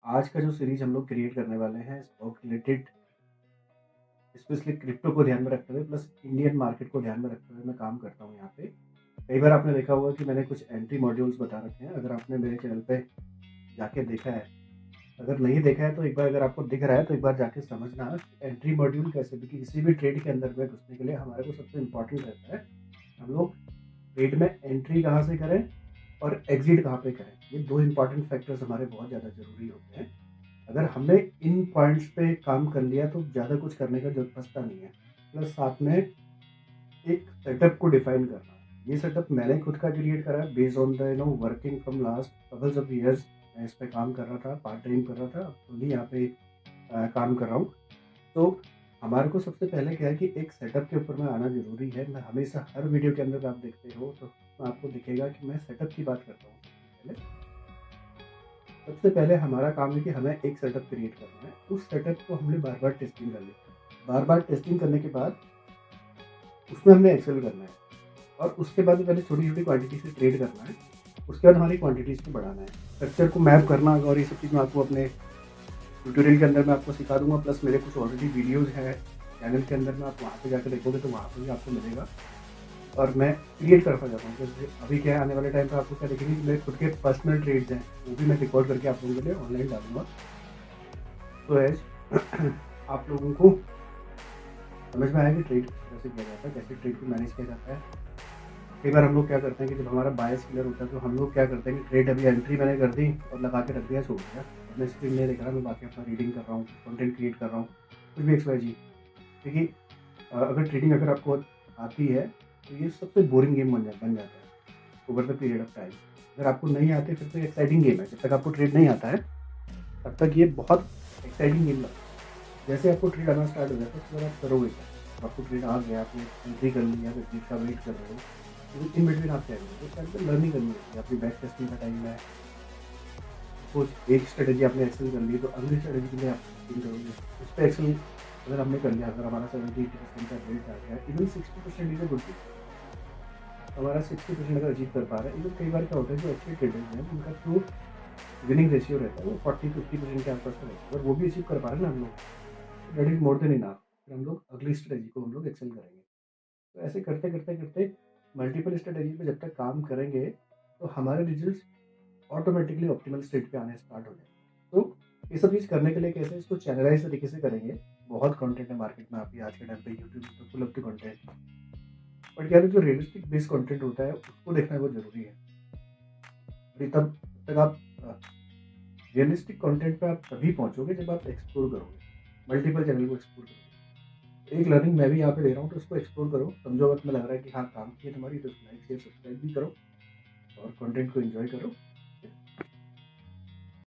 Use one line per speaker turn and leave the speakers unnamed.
आज का जो सीरीज़ हम लोग क्रिएट करने वाले हैं स्टॉक रिलेटेड, स्पेशली क्रिप्टो को ध्यान में रखते हुए प्लस इंडियन मार्केट को ध्यान में रखते हुए मैं काम करता हूँ यहाँ पे। कई बार आपने देखा होगा कि मैंने कुछ एंट्री मॉड्यूल्स बता रखे हैं, अगर आपने मेरे चैनल पे जाके देखा है, अगर नहीं देखा है तो एक बार, अगर आपको दिख रहा है तो एक बार जाके समझना एंट्री मॉड्यूल कैसे भी, कि किसी भी ट्रेड के अंदर में घुसने के लिए हमारे को सबसे इम्पोर्टेंट रहता है हम लोग ट्रेड में एंट्री कहाँ से करें और एग्जिट कहाँ पे करें। ये दो इंपॉर्टेंट फैक्टर्स हमारे बहुत ज़्यादा ज़रूरी होते हैं। अगर हमने इन पॉइंट्स पे काम कर लिया तो ज़्यादा कुछ करने का ज़रूरत बचता नहीं है। प्लस साथ में एक सेटअप को डिफाइन करना। ये सेटअप मैंने खुद का क्रिएट करा है based on the working from last couples of years. मैं इस पे काम कर रहा था, पार्ट टाइम कर रहा था, अब फुल्ली यहाँ पे काम कर रहा हूँ। तो हमारे को सबसे पहले क्या है कि एक सेटअप के ऊपर में आना ज़रूरी है। मैं हमेशा हर वीडियो के अंदर आप देखते हो तो आपको दिखेगा कि मैं सेटअप की बात करता हूँ। सबसे पहले हमारा काम है कि हमें एक सेटअप क्रिएट करना है। उस सेटअप को हमने बार-बार टेस्टिंग करनी है। बार-बार टेस्टिंग करने के बाद उसमें हमने एक्सेल करना है और उसके बाद पहले छोटी-छोटी क्वांटिटी से ट्रेड करना है। उसके बाद हमारी क्वांटिटीज़ को बढ़ाना है। स्ट्रक्चर को मैप करना और ये सब चीज़ मैं आपको अपने ट्यूटोरियल के अंदर मैं आपको सिखा दूँगा। प्लस मेरे कुछ ऑलरेडी वीडियोज़ हैं चैनल के अंदर में, आप वहाँ पे जाके देखोगे तो वहाँ पे भी आपको मिलेगा। और मैं क्रिएट करता जाता हूँ। जैसे अभी क्या है, आने वाले टाइम पे आपको क्या दिखेगा कि मेरे खुद के पर्सनल ट्रेड्स हैं, वो भी मैं रिकॉर्ड करके आप लोगों के लिए ऑनलाइन डालूँगा। तो एज़ आप लोगों को समझ में आया कि ट्रेड कैसे किया जाता है, कैसे ट्रेड को मैनेज किया जाता है। कई बार हम लोग क्या करते हैं कि जब हमारा बायस क्लियर होता है तो हम लोग क्या करते हैं कि ट्रेड अभी एंट्री मैंने कर दी और लगा के रख दिया, छोड़ दिया। अब मैं स्क्रीन नहीं देख रहा, मैं बाकी अपना रीडिंग कर रहा हूँ, कंटेंट क्रिएट कर रहा हूँ, कुछ भी एक्स-वाई-ज़ेड। देखिए अगर ट्रेडिंग अगर आपको आती है तो ये सबसे बोरिंग गेम बन जाता है over the period of time. अगर आपको नहीं आती फिर तो एक्साइटिंग गेम है। जब तक आपको ट्रेड नहीं आता है तब तक ये बहुत एक्साइटिंग गेम लगता है। जैसे आपको ट्रेड आना स्टार्ट हो जाता है उसके बाद आप करोगे क्या? जब आपको ट्रेड आ गया, आपने एंट्री कर ली, आप एग्जिट का वेट कर रहे हो, तो इन बिटवीन आप क्या करोगे? उस टाइम पे लर्निंग करनी होती है, अपनी बैक टेस्टिंग का टाइम है। सपोज एक स्ट्रेटेजी आपने एक्सेल कर ली तो अगली स्ट्रेटेजी के लिए आप टेस्टिंग करोगे। उस पे एक्सेल अगर हमने कर लिया, अगर हमारा 70-80% का रेट आ गया, even 60% is a good thing. हमारा 60% अगर अचीव कर पा रहे हैं, इवन कई बार क्या होता है जो अच्छे ट्रेडर्स हैं उनका जो विनिंग रेशियो रहता है वो 40-50% के आसपास का रहता है। अगर वो भी अचीव कर पा रहे हैं ना हम लोग, तो that is more than enough. फिर हम लोग अगली स्ट्रेटेजी को हम लोग एक्सेल करेंगे। तो ऐसे करते मल्टीपल स्ट्रेटेजी पे जब तक काम करेंगे तो हमारे रिजल्ट्स ऑटोमेटिकली ऑप्टिमल स्टेट पे आने स्टार्ट हो जाएंगे। तो ये सब चीज़ करने के लिए कैसे इसको चैनलाइज तरीके से करेंगे। बहुत कंटेंट है मार्केट में, आपकी आज के टाइम पे यूट्यूब पे full of the content. But क्या है, जो रियलिस्टिक बेस कंटेंट होता है उसको देखना बहुत ज़रूरी है। अभी तब तक आप रियलिस्टिक कंटेंट पे आप तभी पहुँचोगे जब आप एक्सप्लोर करोगे, मल्टीपल चैनल को एक्सप्लोर करोगे। एक लर्निंग मैं भी यहाँ पे ले रहा हूँ तो उसको एक्सप्लोर करो, समझो अगर तुम्हें लग रहा है कि हाँ काम की है तुम्हारी, तो लाइक शेयर सब्सक्राइब भी करो और कंटेंट को एंजॉय करो।